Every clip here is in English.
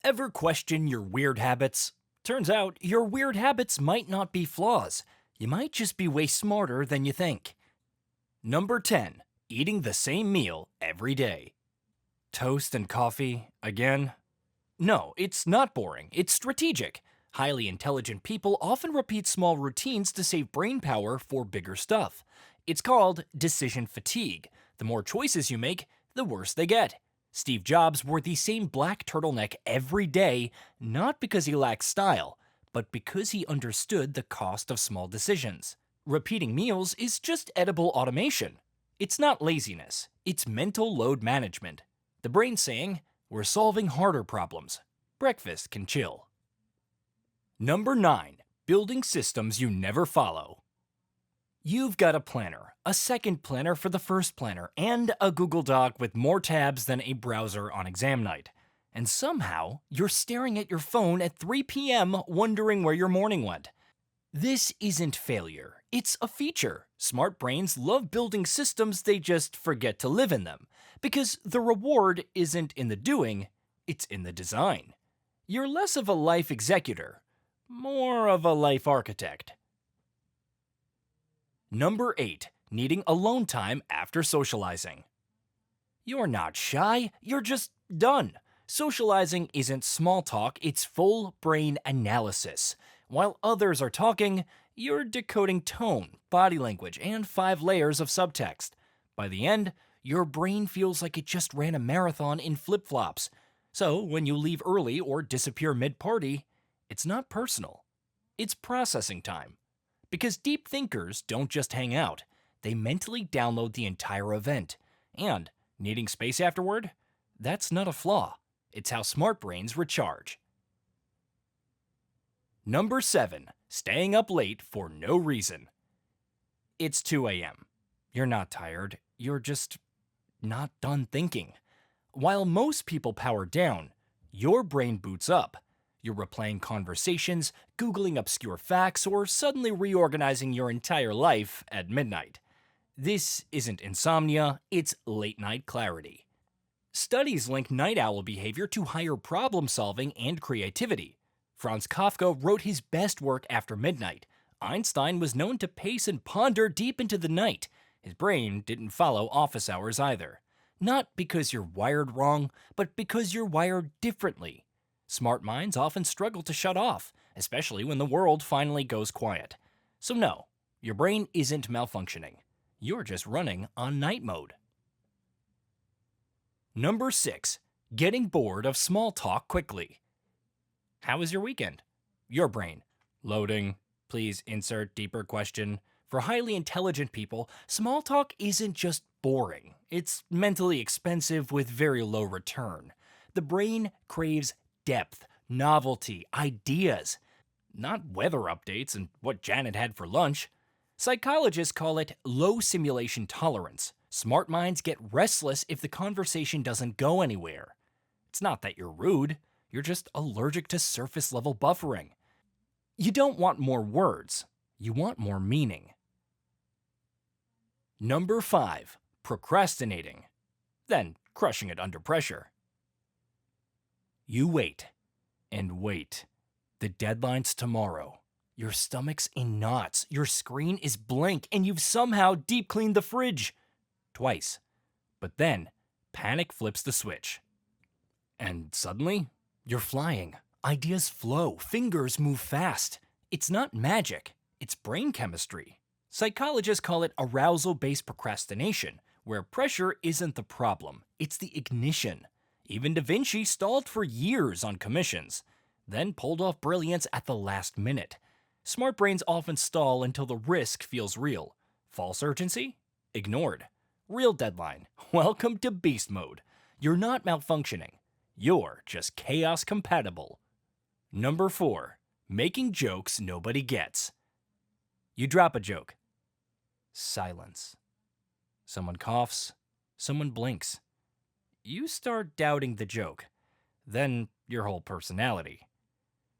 Ever question your weird habits? Turns out your weird habits might not be flaws. You might just be way smarter than you think. Number 10. Eating the same meal every day. Toast and coffee again? No, it's not boring. It's strategic. Highly intelligent people often repeat small routines to save brain power for bigger stuff. It's called decision fatigue. The more choices you make, the worse they get. Steve Jobs wore the same black turtleneck every day, not because he lacked style, but because he understood the cost of small decisions. Repeating meals is just edible automation. It's not laziness, it's mental load management. The brain saying, we're solving harder problems. Breakfast can chill. Number 9. Building systems you never follow. You've got a planner, a second planner for the first planner, and a Google Doc with more tabs than a browser on exam night. And somehow, you're staring at your phone at 3 p.m. wondering where your morning went. This isn't failure, it's a feature. Smart brains love building systems, they just forget to live in them. Because the reward isn't in the doing, it's in the design. You're less of a life executor, more of a life architect. Number 8. Needing alone time after socializing. You're not shy, you're just done. Socializing isn't small talk, it's full brain analysis. While others are talking, you're decoding tone, body language, and 5 layers of subtext. By the end, your brain feels like it just ran a marathon in flip-flops. So when you leave early or disappear mid-party, it's not personal. It's processing time. Because deep thinkers don't just hang out, they mentally download the entire event. And needing space afterward? That's not a flaw. It's how smart brains recharge. Number 7. Staying up late for no reason. It's 2 a.m. You're not tired, you're just not done thinking. While most people power down, your brain boots up. You're replaying conversations, Googling obscure facts, or suddenly reorganizing your entire life at midnight. This isn't insomnia, it's late-night clarity. Studies link night owl behavior to higher problem solving and creativity. Franz Kafka wrote his best work after midnight. Einstein was known to pace and ponder deep into the night. His brain didn't follow office hours either. Not because you're wired wrong, but because you're wired differently. Smart minds often struggle to shut off, especially when the world finally goes quiet. So no, your brain isn't malfunctioning. You're just running on night mode. Number 6. Getting bored of small talk quickly. How was your weekend? Your brain. Loading. Please insert deeper question. For highly intelligent people, small talk isn't just boring. It's mentally expensive with very low return. The brain craves depth, novelty, ideas. Not weather updates and what Janet had for lunch. Psychologists call it low simulation tolerance. Smart minds get restless if the conversation doesn't go anywhere. It's not that you're rude, you're just allergic to surface level buffering. You don't want more words, you want more meaning. Number 5. Procrastinating. Then crushing it under pressure. You wait and wait. The deadline's tomorrow. Your stomach's in knots, your screen is blank, and you've somehow deep cleaned the fridge. Twice. But then, panic flips the switch. And suddenly, you're flying. Ideas flow, fingers move fast. It's not magic, it's brain chemistry. Psychologists call it arousal-based procrastination, where pressure isn't the problem, it's the ignition. Even Da Vinci stalled for years on commissions, then pulled off brilliance at the last minute. Smart brains often stall until the risk feels real. False urgency? Ignored. Real deadline. Welcome to beast mode. You're not malfunctioning. You're just chaos compatible. Number 4. Making jokes nobody gets. You drop a joke. Silence. Someone coughs. Someone blinks. You start doubting the joke. Then your whole personality.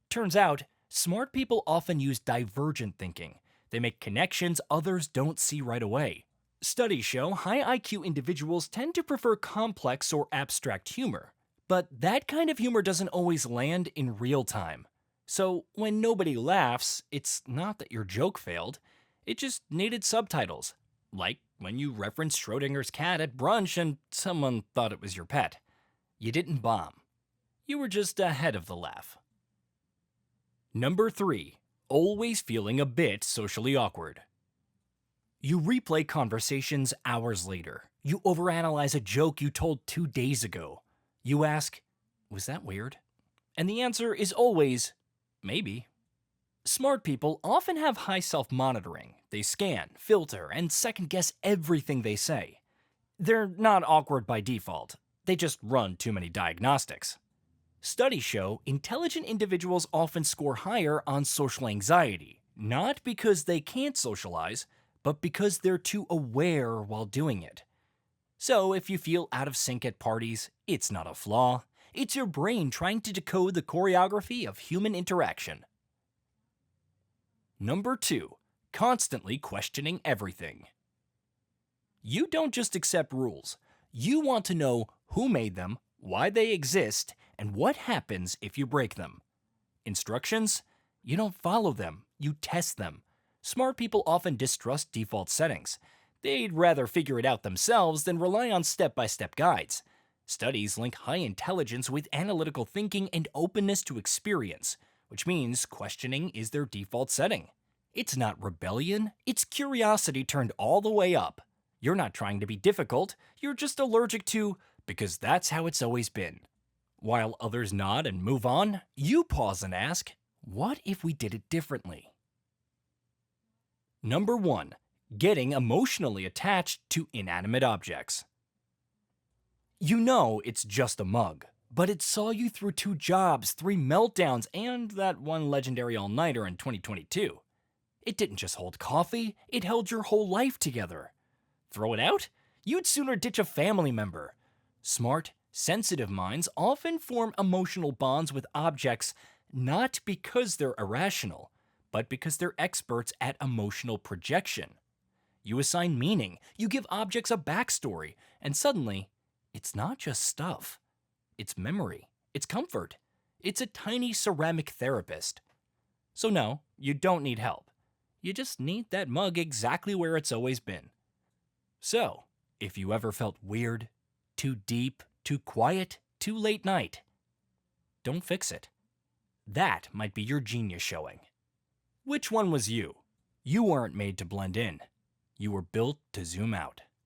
Turns out, smart people often use divergent thinking. They make connections others don't see right away. Studies show high IQ individuals tend to prefer complex or abstract humor. But that kind of humor doesn't always land in real time. So when nobody laughs, it's not that your joke failed, it just needed subtitles. Like when you referenced Schrodinger's cat at brunch and someone thought it was your pet. You didn't bomb. You were just ahead of the laugh. Number 3. Always feeling a bit socially awkward. You replay conversations hours later. You overanalyze a joke you told 2 days ago. You ask, was that weird? And the answer is always, maybe. Smart people often have high self-monitoring. They scan, filter, and second-guess everything they say. They're not awkward by default. They just run too many diagnostics. Studies show intelligent individuals often score higher on social anxiety, not because they can't socialize, but because they're too aware while doing it. So if you feel out of sync at parties, it's not a flaw. It's your brain trying to decode the choreography of human interaction. Number 2. Constantly questioning everything. You don't just accept rules. You want to know who made them, why they exist, and what happens if you break them. Instructions? You don't follow them, you test them. Smart people often distrust default settings. They'd rather figure it out themselves than rely on step-by-step guides. Studies link high intelligence with analytical thinking and openness to experience, which means questioning is their default setting. It's not rebellion, it's curiosity turned all the way up. You're not trying to be difficult, you're just allergic to, because that's how it's always been. While others nod and move on, you pause and ask, what if we did it differently? Number 1. Getting emotionally attached to inanimate objects. You know it's just a mug, but it saw you through 2 jobs, 3 meltdowns, and that one legendary all-nighter in 2022. It didn't just hold coffee, it held your whole life together. Throw it out? You'd sooner ditch a family member. Smart, sensitive minds often form emotional bonds with objects not because they're irrational, but because they're experts at emotional projection. You assign meaning, you give objects a backstory, and suddenly, it's not just stuff. It's memory, it's comfort. It's a tiny ceramic therapist. So no, you don't need help. You just need that mug exactly where it's always been. So, if you ever felt weird, too deep, too quiet, too late night, don't fix it. That might be your genius showing. Which one was you? You weren't made to blend in. You were built to zoom out.